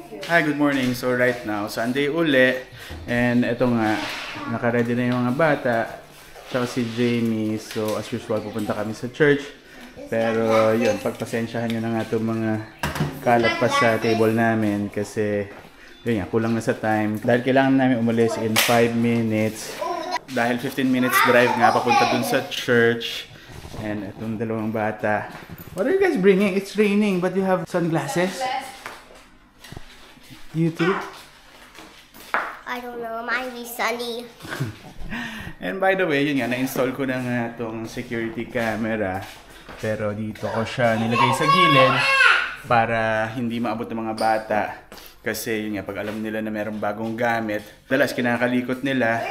Hi, good morning. So right now, Sunday uli. And eto nga, naka-ready na yung mga bata. Tsaka si Jamie. So as usual, pupunta kami sa church. Pero yun, pagpasensyahan nyo na nga itong mga kalat pa sa table namin. Kasi yun nga, kulang na sa time. Dahil kailangan namin umalis in 5 minutes. Dahil 15 minutes drive nga papunta dun sa church. And itong dalawang bata. What are you guys bringing? It's raining, but you have sunglasses? You too? I don't know, it might be sunny. And by the way, yun nga, na-install ko na nga itong security camera. Pero dito ko siya nilagay sa gilid para hindi maabot ng mga bata. Kasi yun nga, pag alam nila na mayroong bagong gamit, dalas kinakalikot nila.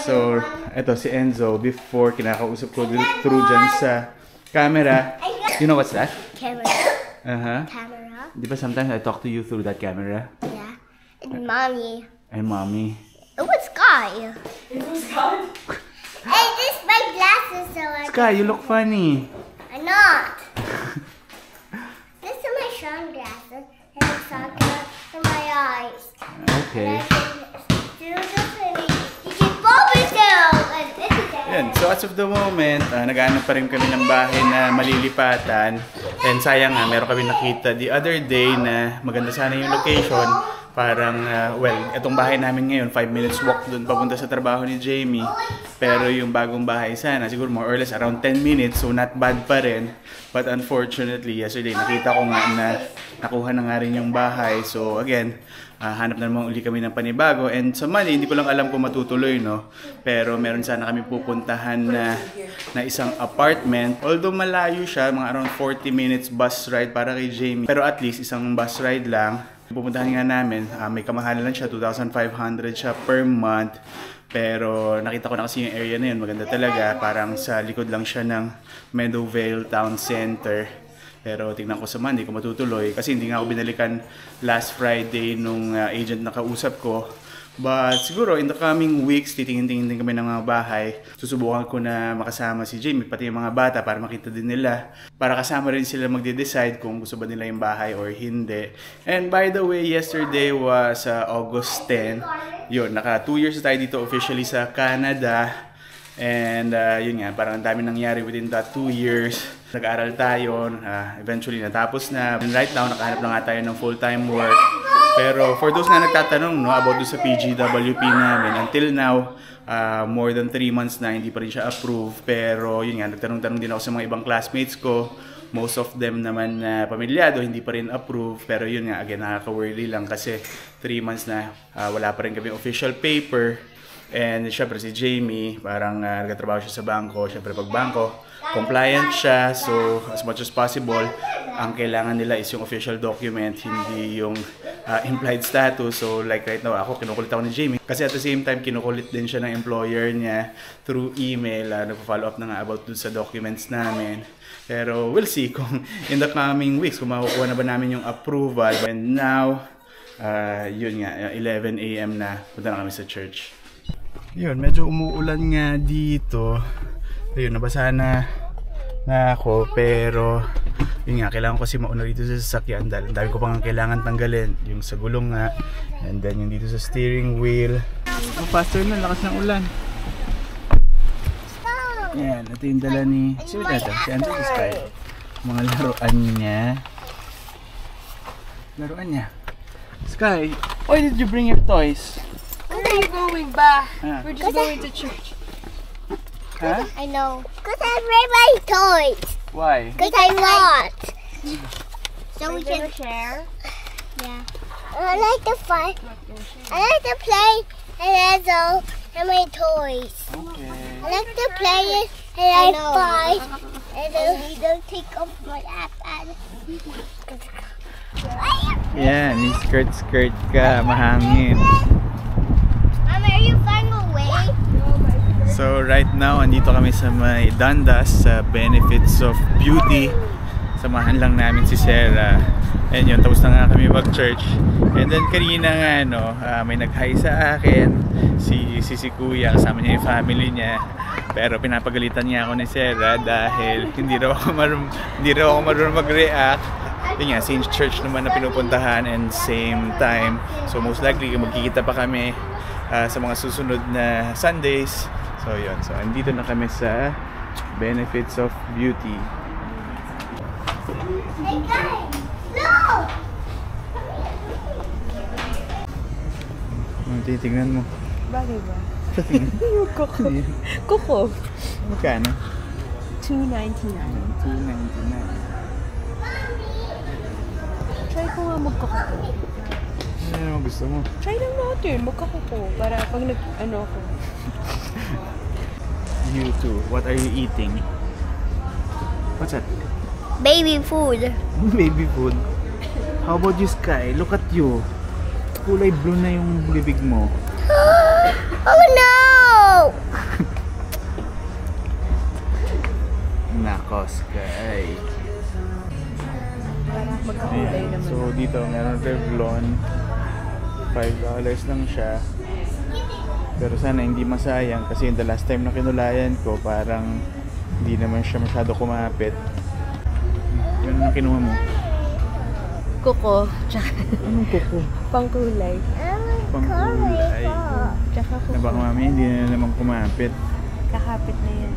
So, eto si Enzo, before kinakausap ko through dyan sa camera. You know what's that? Camera. Camera. Di ba sometimes I talk to you through that camera? Yeah. And mommy. And mommy. It was Sky. It was Sky? Hey, this is my glasses, so I Sky, you look funny. I'm not. This is my sunglasses. And it's for my eyes. Okay. Yan. So as of the moment, nag-aanap pa rin kami ng bahay na malilipatan. And sayang nga, meron kami nakita the other day na maganda sana yung location. Parang, well, itong bahay namin ngayon, 5 minutes walk dun papunta sa trabaho ni Jamie. Pero yung bagong bahay sana, siguro more or less around 10 minutes, so not bad pa rin. But unfortunately, yesterday, nakita ko nga na nakuha na nga rin yung bahay. So again, hanap na naman uli kami ng panibago. And sa Monday, hindi ko lang alam kung matutuloy, no? Pero meron sana kami pupuntahan na isang apartment. Although malayo siya, mga around 40 minutes bus ride para kay Jamie. Pero at least isang bus ride lang. Pupuntahan nga namin, may kamahalan lang siya, 2,500 siya per month. Pero nakita ko na kasi yung area na yun, maganda talaga. Parang sa likod lang siya ng Meadowvale Town Center. Pero tingnan ko sa Monday kung matutuloy. Kasi hindi nga ako binalikan last Friday nung agent na kausap ko. But siguro in the coming weeks, titingin-tingin din kami ng mga bahay. Susubukan ko na makasama si Jamie, pati yung mga bata para makita din nila. Para kasama rin sila magde-decide kung gusto ba nila yung bahay or hindi. And by the way, yesterday was August 10. Yun, naka 2 years tayo dito officially sa Canada. And yun nga, parang ang dami nangyari within that 2 years. Nag-aaral tayo, eventually natapos na. And right now, nakahanap na nga tayo ng full-time work. Pero for those na nagtatanong about sa PGWP namin, until now, more than 3 months na hindi pa rin siya approved. Pero yun nga, nagtanong-tanong din ako sa mga ibang classmates ko. Most of them naman na pamilyado, hindi pa rin approved. Pero yun nga, again, nakaka-worry lang kasi 3 months na wala pa rin kami official paper. And syempre si Jamie, parang nagtatrabaho siya sa bangko. Syempre pag bangko, compliant siya. So as much as possible, ang kailangan nila is yung official document, hindi yung implied status. So like right now, ako kinukulit ako ni Jamie. Kasi at the same time, kinukulit din siya ng employer niya through email. Nagpo-follow up na nga about dun sa documents namin. Pero we'll see kung in the coming weeks, kung makukuha na ba namin yung approval. And now, yun nga, 11 AM na, punta na kami sa church. Yun, medyo umuulan nga dito. Ayun, nabasa na ako. Pero, yun nga, kailangan ko kasi mauna dito sa sasakyan. Dahil dahil ko pang kailangan tanggalin. Yung sa gulong nga. And then yung dito sa steering wheel. Oh, faster na, lakas ng ulan. Yan, ito yung dala ni... Si Andrew Sky. Mga laruan niya. Laruan niya. Sky, why did you bring your toys? Where are you going back? We're just going to church. Huh? I know. Because I bring my toys. Why? Because I want. So we can share. Yeah. I like to fight. I like to play and my toys. Okay. I like to play it and I fight. And then we don't take off my iPad. Yan, yung skirt ka, mahangin. Mama, are you flying away? So right now, andito kami sa may Dundas sa Benefits of Beauty. Samahan lang namin si Sarah. And yun, tapos na nga kami mag-church. And then kanina nga, may nag-hi sa akin. Si Kuya, kasama niya yung family niya. Pero pinapagalitan niya ako ni Sarah dahil hindi raw ako marunong mag-react. yun nga, same church naman na pinupuntahan and same time. So most likely magkikita pa kami sa mga susunod na Sundays. So yun, so andito na kami sa Benefits of Beauty. Hey guys, no! Titignan mo. Bagay ba? Kuko. Kuko. Magkano? $2.99. Try ko nga magkuko. Ano naman gusto mo? Try lang natin, magkuko. Para pag nag-ano ako. You too. What are you eating? What's that? Baby food. Baby food. How about you, Sky? Look at you. Kulay blue na yung bibig mo. Oh no! Nako, Sky. Para magkakulay Ayan. naman. So dito meron Revlon. $5 lang siya. Pero sana hindi masayang kasi the last time na kinulayan ko parang hindi naman siya masyado kumapit. Yun ang kinuha mo. Kuko. Tsaka Anong kuko? pangkulay. Pangkulay. Tsaka Na kuko. baka mami hindi na naman kumapit. Kakapit na yan.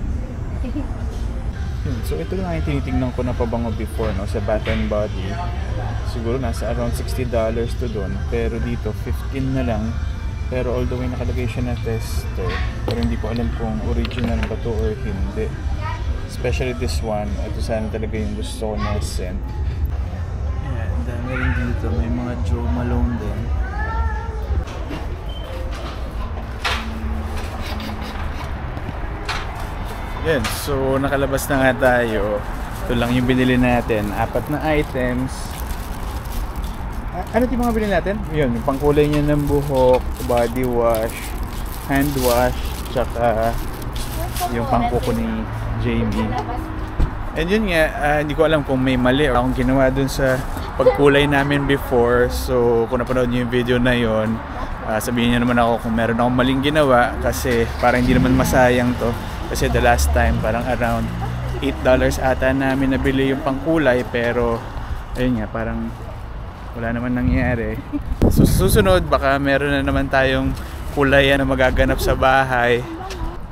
Yun. So ito lang ang tinitingnan ko na pabango before, no, sa Bath and Body. Siguro nasa around $60 to doon. Pero dito 15 na lang. Pero although may nakalagay siya na tester, pero hindi ko alam kung original ba to or hindi. Especially this one. Ito sana talaga yung gusto ko na scent. Ayan, dami rin dito. May mga Jo Malone din. Yan, so nakalabas na nga tayo. Ito lang yung binili natin. 4 na items. Ano yung mga binili natin? Yun, yung pangkulay niya ng buhok, body wash, hand wash, tsaka yung pangkuko ni Jamie. And yun nga, hindi ko alam kung may mali o akong ginawa dun sa pagkulay namin before. So kung napanood niyo yung video na yun, sabihin niyo naman ako kung meron akong maling ginawa kasi parang hindi naman masayang to. Kasi the last time parang around $8 ata namin nabili yung pangkulay, pero ayun nga, parang wala naman nangyari. So susunod baka meron na naman tayong kulayan na magaganap sa bahay.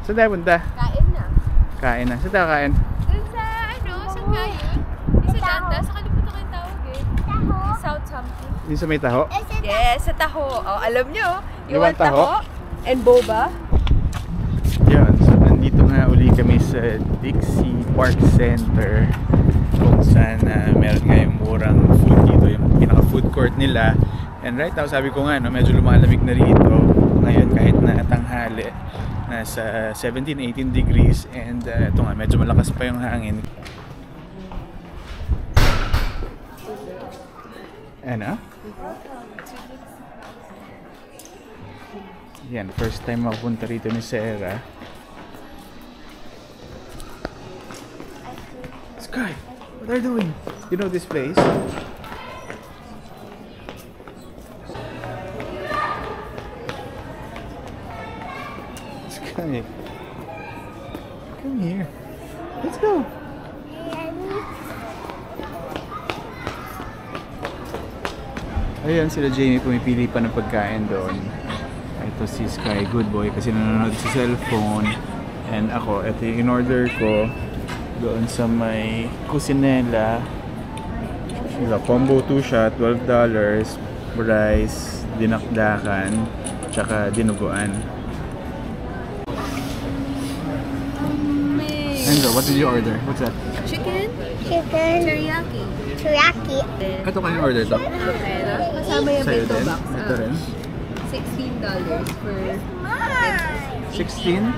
Saan tayo punta? Kain na. Kain na. Saan tayo kain? Dun sa saan nga yun? Sa Danda, sa kalimutan ko yung tawag eh. South something. Yung sa may taho? Yes, sa Taho. Oh, alam nyo, You want taho? and boba. Yun, so nandito nga uli kami sa Dixie Park Center kung saan meron nga yung murang food dito, yung pinaka food court nila. And right now, sabi ko nga, no, medyo lumalamig na rito ngayon kahit na tanghali, nasa 17-18 degrees, and ito nga, medyo malakas pa yung hangin. Ano? Yan, first time makapunta rito ni Sarah. Sky, what are you doing? You know this place? Sky, come here. Let's go. Ayan, sila Jamie pumipili pa ng pagkain doon. Ito si Sky, good boy, kasi nanonood sa cellphone. And ako, ito yung in-order ko doon sa may Cucinella. Sila, combo 2 siya, $12. Rice, dinakdakan, tsaka dinuguan. Enzo, what did you order? What's that? Chicken? Chicken. Teriyaki. Teriyaki. Ito kayong order to? Okay, no? Kasama yung Sa'yo bento din? box. Ito rin? $16 for... 16?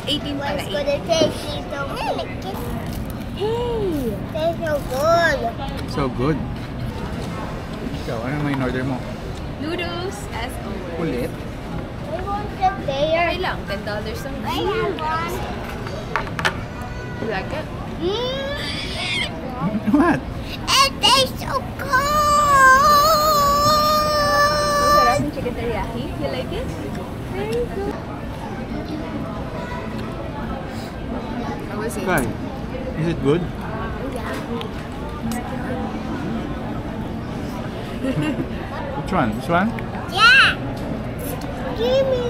18 pala. What's gonna taste so good? Hey! Tastes so good. So good. Ikaw, ano may in-order mo? Noodles as always. Ulit? I want the bear. Okay lang, $10 lang. I have one. You like it? What? It tastes so good. Masarap yung chicken teriyaki. You like it? Very good. How was it? Sky, is it good? one? This one? Yeah. Gimme.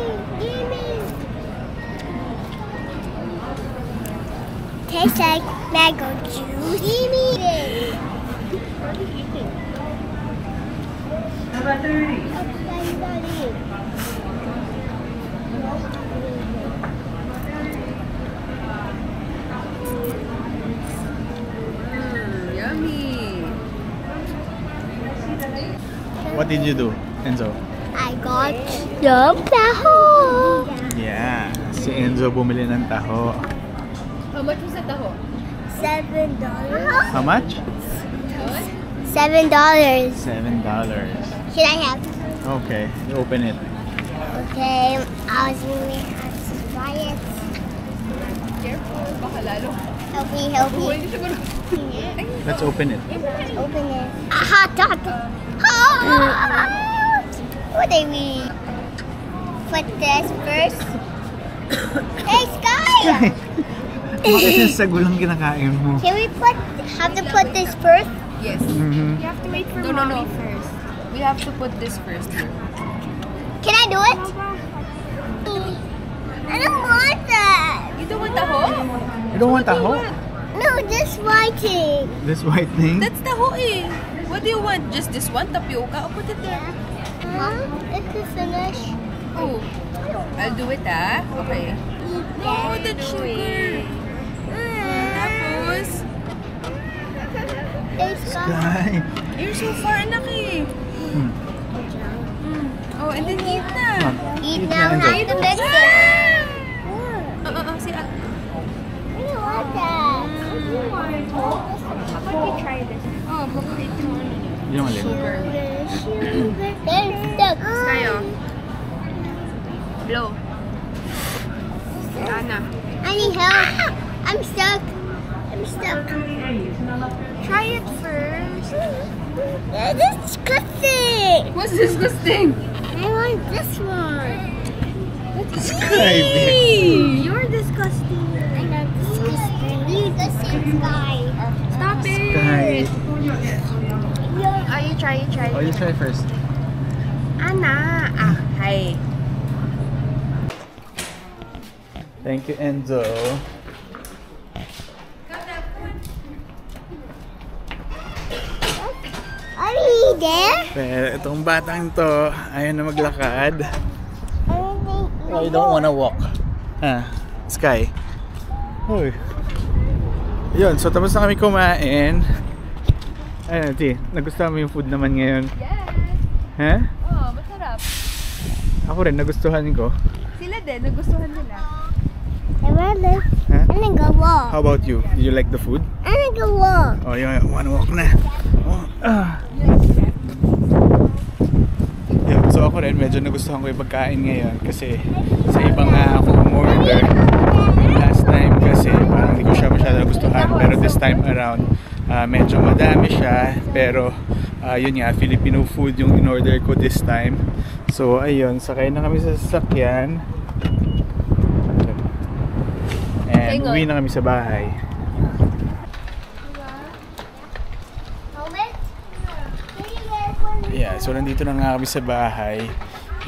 Tastes like mango juice. Gimme. Number 30. Yummy! What did you do, Enzo? I got the taho. Yeah, si Enzo bumili ng taho. How much was the taho? $7. How much? $7. $7. Should I have? Okay, you open it. Okay, I was going to try it. Careful, baka lalo. Help me. Pwede siguro. Let's open it. Open it. Hot. What do you mean? Put this first. Hey, Sky! Bakit yung sago lang kinakain mo? Can we have to put this first? Yes. Mhm. You have to wait for mommy first. We have to put this first. Can I do it? I don't want that. You don't want taho? You don't want taho? No, this white thing. This white thing? That's taho eh. What do you want? Just this one tapioca? I'll put it there. If you finish, Oh, I'll do it ah. Okay. No, that's sugar. Tapos, hey, Sky. Sky. you're so far anak eh. Hmm. Oh, and then eat na. Eat Eat now. na, How you mix it? Si At. I don't want that. How about you try this? Oh, bakit ito? Yung alin? Sugar. Then stuck. Tayo. Blow. Ana. I need help. I'm stuck. Try it first. That's disgusting. What's disgusting? I want this one. Sky. You're disgusting. I'm not disgusting. You the same guy. Stop it. Sky. Oh, you try. Oh, you try first. Ana. Ah, hi. Thank you, Enzo. Are you there? Pero itong batang to, ayaw na maglakad. I don't wanna walk. Sky. Uy. Yun, so tapos na kami kumain. Ayun, Ti, nagustuhan mo yung food naman ngayon? Yes. Ha? Oh, masarap. Ako rin, nagustuhan ko. Sila din, nagustuhan nila. I'm gonna go walk. How about you? Did you like the food? I'm gonna go walk. Oh, yun, wanna walk na. Oh, Yun, so ako rin, medyo nagustuhan ko yung pagkain ngayon kasi sa ibang ako umorder. Last time kasi parang hindi ko siya masyado nagustuhan, pero this time around medyo madami siya, pero yun nga, Filipino food yung in-order ko this time. So ayun, sakay na kami sa sasakyan and uwi na kami sa bahay. Yeah, so nandito na nga kami sa bahay.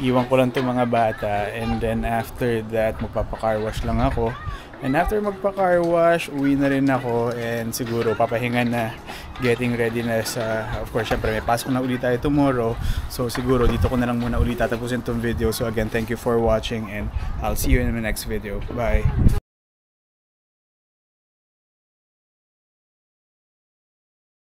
Iwan ko lang itong mga bata and then after that magpapa-car wash lang ako. And after magpa-car wash, uwi na rin ako and siguro papahinga na, getting ready na sa, of course syempre may pasok na ulit tayo tomorrow. So siguro dito ko na lang muna ulit tatapusin itong video. So again, thank you for watching and I'll see you in the next video. Bye!